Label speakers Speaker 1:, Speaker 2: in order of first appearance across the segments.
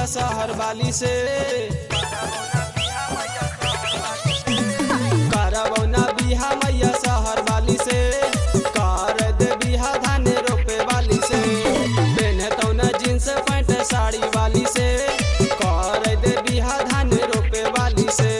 Speaker 1: मैया शहर वाली से, करबो ना बिहा मैया शहर वाली से, कर दे बिहा धान रोपे वाली से, पहनतो ना जींस पैंट साड़ी वाली से, कर दे बिहा धान रोपे वाली से।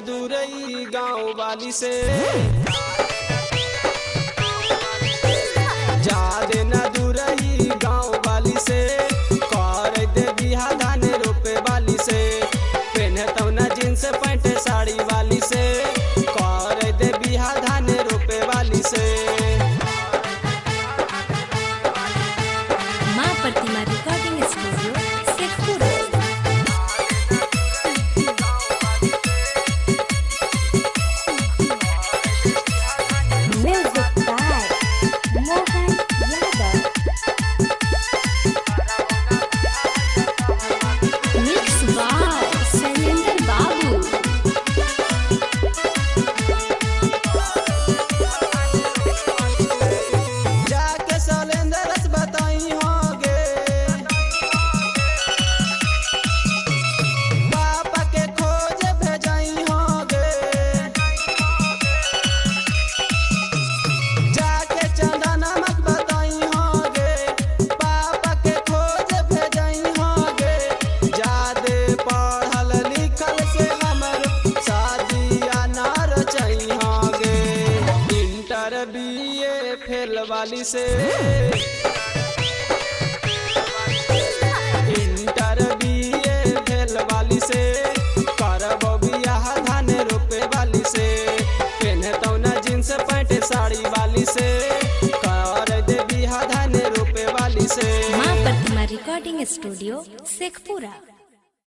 Speaker 1: दूरई गाँव वाली से, जा देना दूरई गाँव वाली से, कर दे बिहा धान रोपे वाली से, पहनतो ना जींस पैंट साड़ी वाली से, कर दे बिहा धान रोपे वाली से।
Speaker 2: मां प्रतिमा रिकॉर्डिंग स्टूडियो शेखपुरा।
Speaker 1: फेल वाली से, इंटर बीए फेल वाली से, करबो बिहा धान रोपे वाली से, पहनतो ना जींस पैंट साड़ी वाली से, कर दे बिहा धान रोपे वाली से।
Speaker 2: मां प्रतिमा रिकॉर्डिंग स्टूडियो शेखपुरा।